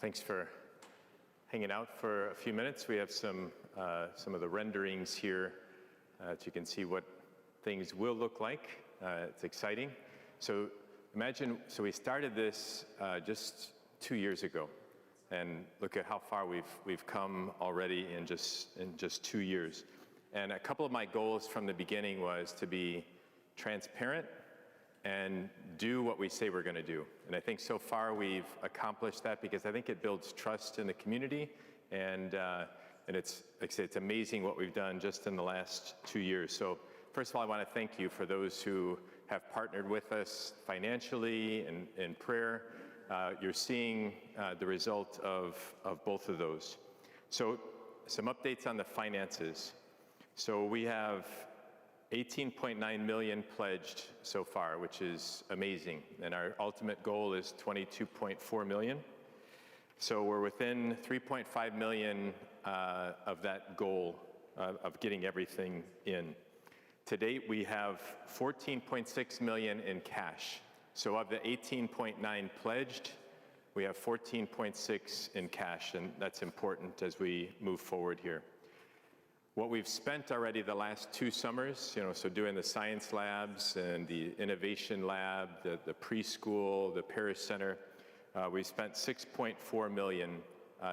Thanks for hanging out for a few minutes. We have some of the renderings here so you can see what things will look like. It's exciting. So imagine, we started this just 2 years ago, and look at how far we've come already in just 2 years. And a couple of my goals from the beginning was to be transparent and do what we say we're going to do. And I think so far we've accomplished that, because I think it builds trust in the community, and it's, like I say, it's amazing what we've done just in the last 2 years. So first of all, I want to thank you for those who have partnered with us financially and in prayer. You're seeing the result of both of those. So some updates on the finances. So we have 18.9 million pledged so far, which is amazing. And our ultimate goal is 22.4 million. So we're within 3.5 million of that goal of getting everything in. To date, we have 14.6 million in cash. So of the 18.9 pledged, we have 14.6 in cash, and that's important as we move forward here. What we've spent already the last 2 summers, so doing the science labs and the innovation lab, the preschool, the parish center, we've spent 6.4 million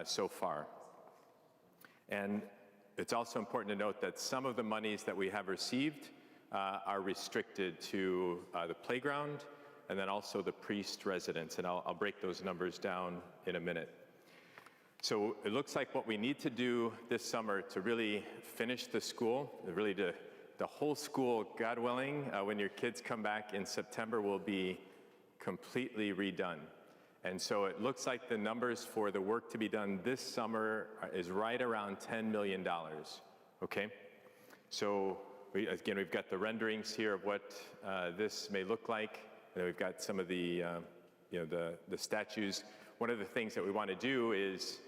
so far. And it's also important to note that some of the monies that we have received are restricted to the playground and then also the priest residence, and I'll break those numbers down in a minute. So it looks like what we need to do this summer to really finish the school, really the whole school, God willing, when your kids come back in September, will be completely redone. And so it looks like the numbers for the work to be done this summer is right around $10 million, okay? So we've got the renderings here of what this may look like. And then we've got some of the statues. One of the things that we want to do is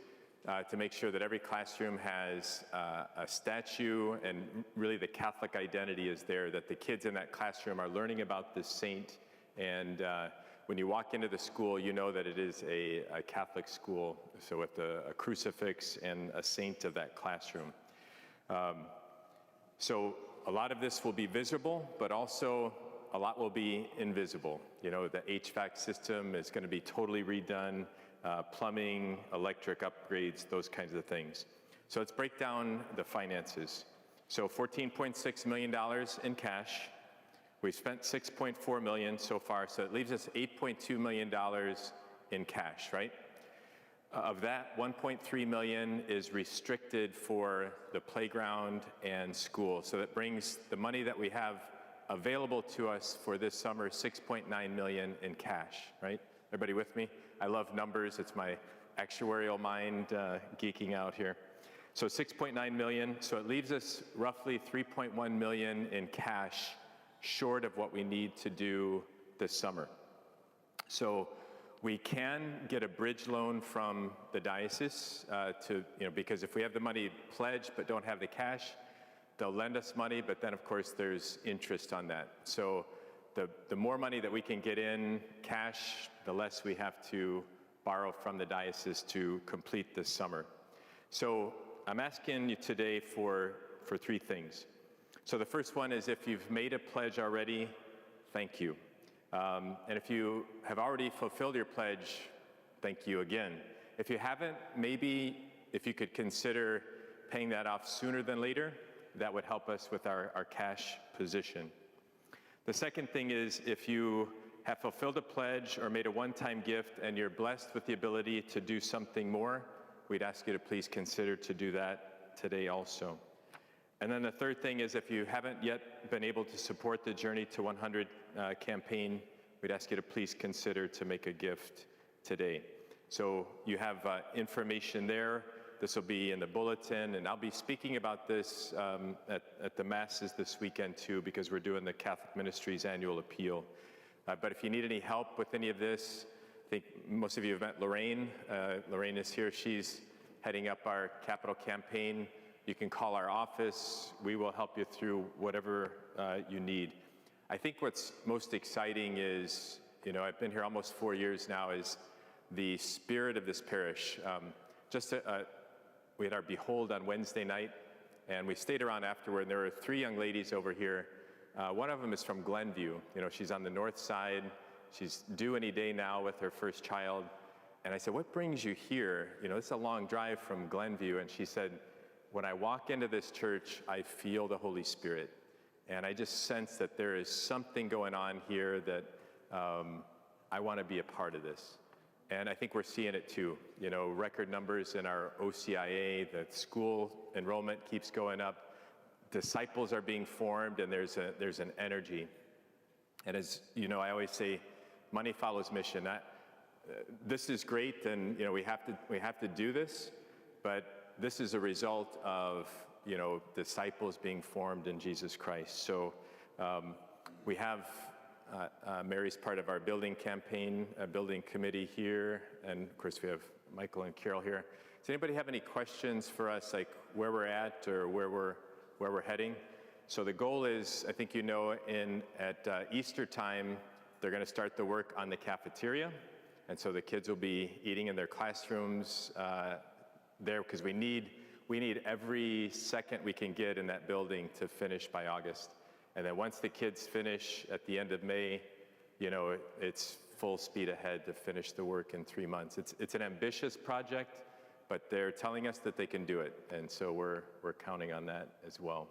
to make sure that every classroom has a statue, and really the Catholic identity is there, that the kids in that classroom are learning about this saint, and when you walk into the school, you know that it is a Catholic school, so with a crucifix and a saint of that classroom. So a lot of this will be visible, but also a lot will be invisible. The HVAC system is going to be totally redone, plumbing, electric upgrades, those kinds of things. So let's break down the finances. So $14.6 million in cash. We've spent $6.4 million so far, so it leaves us $8.2 million in cash, right? Of that, $1.3 million is restricted for the playground and school. So that brings the money that we have available to us for this summer, $6.9 million in cash, right? Everybody with me? I love numbers. It's my actuarial mind geeking out here. So $6.9 million. So it leaves us roughly $3.1 million in cash short of what we need to do this summer. So we can get a bridge loan from the diocese because if we have the money pledged but don't have the cash, they'll lend us money, but then of course there's interest on that. So the more money that we can get in cash, the less we have to borrow from the diocese to complete this summer. So I'm asking you today for 3 things. So the first one is, if you've made a pledge already, thank you. And if you have already fulfilled your pledge, thank you again. If you haven't, maybe if you could consider paying that off sooner than later, that would help us with our cash position. The second thing is, if you have fulfilled a pledge or made a one-time gift and you're blessed with the ability to do something more, we'd ask you to please consider to do that today also. And then the third thing is, if you haven't yet been able to support the Journey to 100 campaign, we'd ask you to please consider to make a gift today. So you have information there. This will be in the bulletin, and I'll be speaking about this at the masses this weekend too, because we're doing the Catholic Ministries annual appeal. But if you need any help with any of this, I think most of you have met Lorraine. Lorraine is here. She's heading up our capital campaign. You can call our office. We will help you through whatever you need. I think what's most exciting is, I've been here almost 4 years now, is the spirit of this parish. We had our Behold on Wednesday night, and we stayed around afterward, and there were 3 young ladies over here. One of them is from Glenview. You know, she's on the north side. She's due any day now with her first child. And I said, what brings you here? You know, it's a long drive from Glenview. And she said, when I walk into this church, I feel the Holy Spirit. And I just sense that there is something going on here that I want to be a part of this. And I think we're seeing it too. You know, record numbers in our OCIA, the school enrollment keeps going up. Disciples are being formed, and there's an energy. And as you know, I always say, money follows mission. This is great, and you know we have to do this, but this is a result of disciples being formed in Jesus Christ. So we have Mary's part of our building campaign, building committee here, and of course we have Michael and Carol here. Does anybody have any questions for us, like where we're at or where we're heading? So the goal is, I think at Easter time, they're going to start the work on the cafeteria, and so the kids will be eating in their classrooms there, because we need every second we can get in that building to finish by August. And then once the kids finish at the end of May, it's full speed ahead to finish the work in 3 months. It's an ambitious project, but they're telling us that they can do it, and so we're counting on that as well.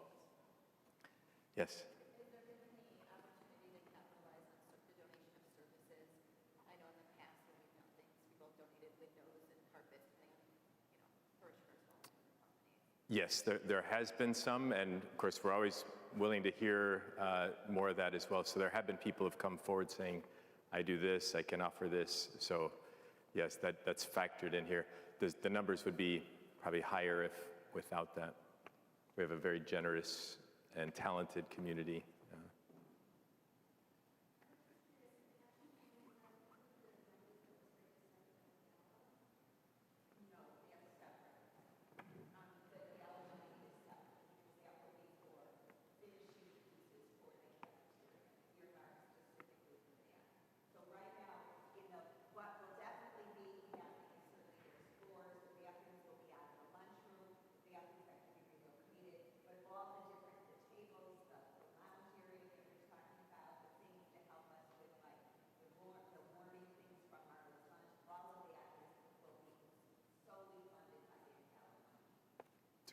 Yes? Has there been any opportunity to capitalize on the donation of services? I know in the past when we've done things, people have donated windows and carpets, parishioners and companies. Yes, there has been some, and of course we're always willing to hear more of that as well. So there have been people who have come forward saying, I do this, I can offer this. So yes, that's factored in here. The numbers would be probably higher without that. We have a very generous and talented community.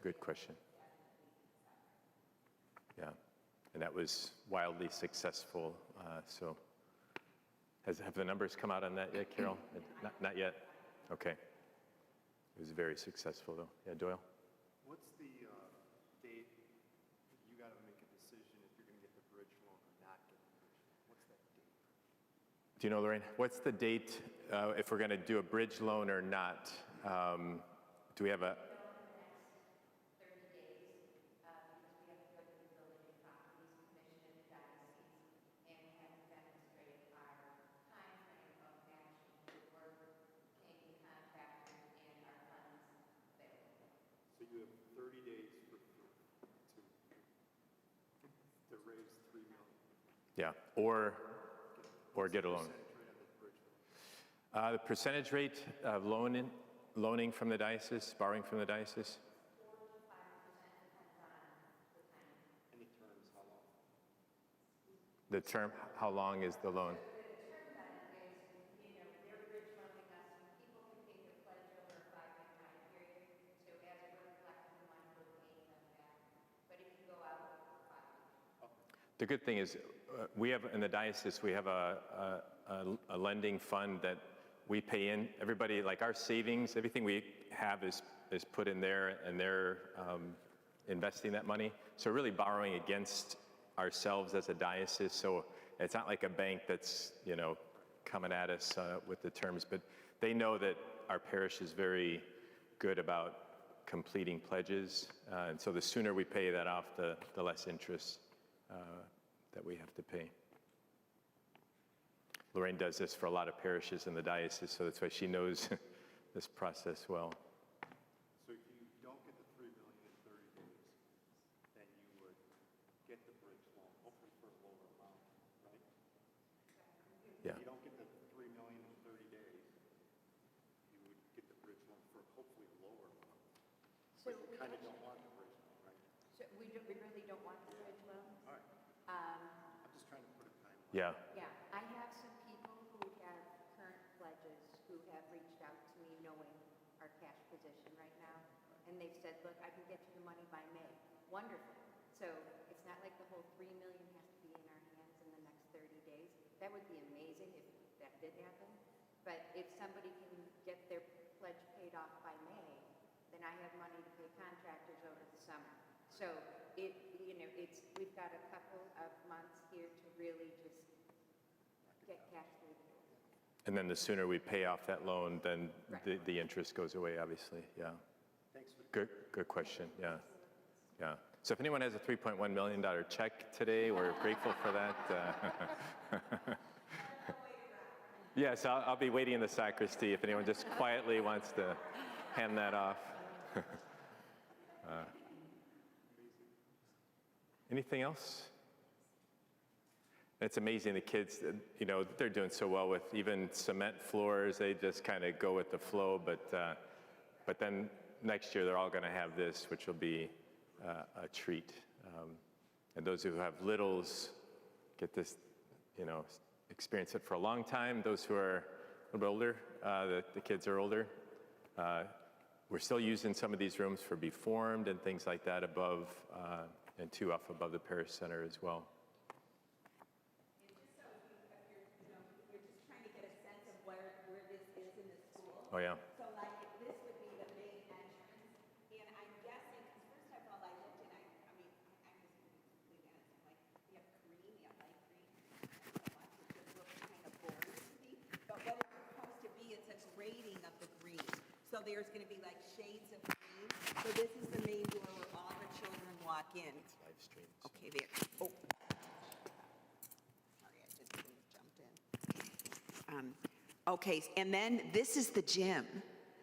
Good question. Yeah, and that was wildly successful. So, have the numbers come out on that yet, Carol? Not yet. Okay. It was very successful, though. Yeah, Doyle. What's the date? You got to make a decision if you're going to get the bridge loan or not get the bridge loan. What's that date? Do you know, Lorraine? What's the date if we're going to do a bridge loan or not? Do we have a? Yeah, or get a loan. The percentage rate of loaning from the diocese, borrowing from the diocese? 4 to 5% depends on the time. Any terms, how long? The term, how long is the loan? The good thing is, we have in the diocese, we have a lending fund that we pay in. Everybody, like our savings, everything we have is put in there, and they're investing that money. So really borrowing against ourselves as a diocese. So it's not like a bank that's coming at us with the terms, but they know that our parish is very good about completing pledges, and so the sooner we pay that off, the less interest that we have to pay. Lorraine does this for a lot of parishes in the diocese, so that's why she knows this process well. So if you don't get the $3 million in 30 days, then you would get the bridge loan, hopefully for a lower amount, right? Yeah. If you don't get the $3 million in 30 days, So You we kind of actually- don't want the bridge loan, right? So we really don't want the bridge loan? All right, Um, I'm just trying to put a timeline. Yeah. Yeah, I have some people who have current pledges who have reached out to me knowing our cash position right now. And they've said, look, I can get you the money by May. Wonderful. So it's not like the whole $3 million has to be in our hands in the next 30 days. That would be amazing if that did happen. But if somebody can get their pledge paid off by May, then I have money to pay contractors over the summer. So we've got a couple of months here to really just get cash through the door. And then the sooner we pay off that loan, then Right. the interest goes away, obviously. Yeah. Thanks for the Good question. Yeah. Yeah. So if anyone has a $3.1 million check today, we're grateful for that. Yes, I'll be waiting in the sacristy if anyone just quietly wants to hand that off. Anything else? It's amazing the kids, they're doing so well with even cement floors. They just kind of go with the flow, but then next year they're all going to have this, which will be a treat. And those who have littles get this, experience it for a long time. Those who are a little bit older, the kids are older. We're still using some of these rooms for Be Formed and things like that above, and 2 off above the Parish Center as well. You're just trying to get a sense of where this is in the school. Oh, yeah. So like, this would be the main entrance, and I'm guessing, because first of all, I looked and I'm just going to be completely honest, I'm like, you have cream, you have light cream, I want it just looks kind of boring to me, but what it's supposed to be, it's a grading of the green. So there's going to be like shades of green, so this is the main door where all the children walk in. Live streams. Okay, there. Oh. Sorry, I just jumped in. Okay, and then this is the gym.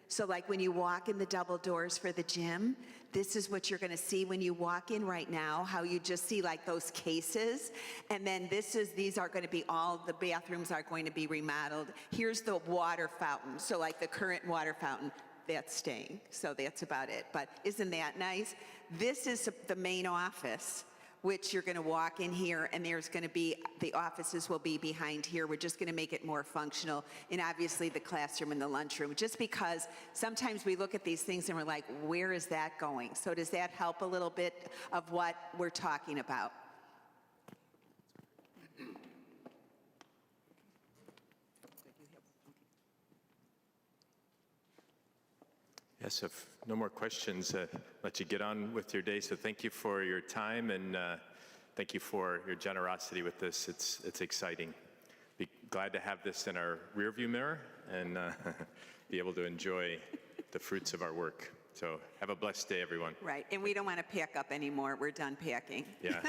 So like when you walk in the double doors for the gym, this is what you're gonna see when you walk in right now, how you just see like those cases. And then these are gonna be the bathrooms are going to be remodeled. Here's the water fountain. So like the current water fountain, that's staying. So that's about it. But isn't that nice? This is the main office, which you're going to walk in here, and there's going to be, the offices will be behind here. We're just going to make it more functional, and obviously the classroom and the lunchroom, just because sometimes we look at these things and we're like, where is that going? So does that help a little bit of what we're talking about? Yes, if no more questions, let you get on with your day. So thank you for your time, and thank you for your generosity with this. It's exciting. Be glad to have this in our rearview mirror and be able to enjoy the fruits of our work. So have a blessed day, everyone. Right, and we don't want to pack up anymore. We're done packing. Yeah.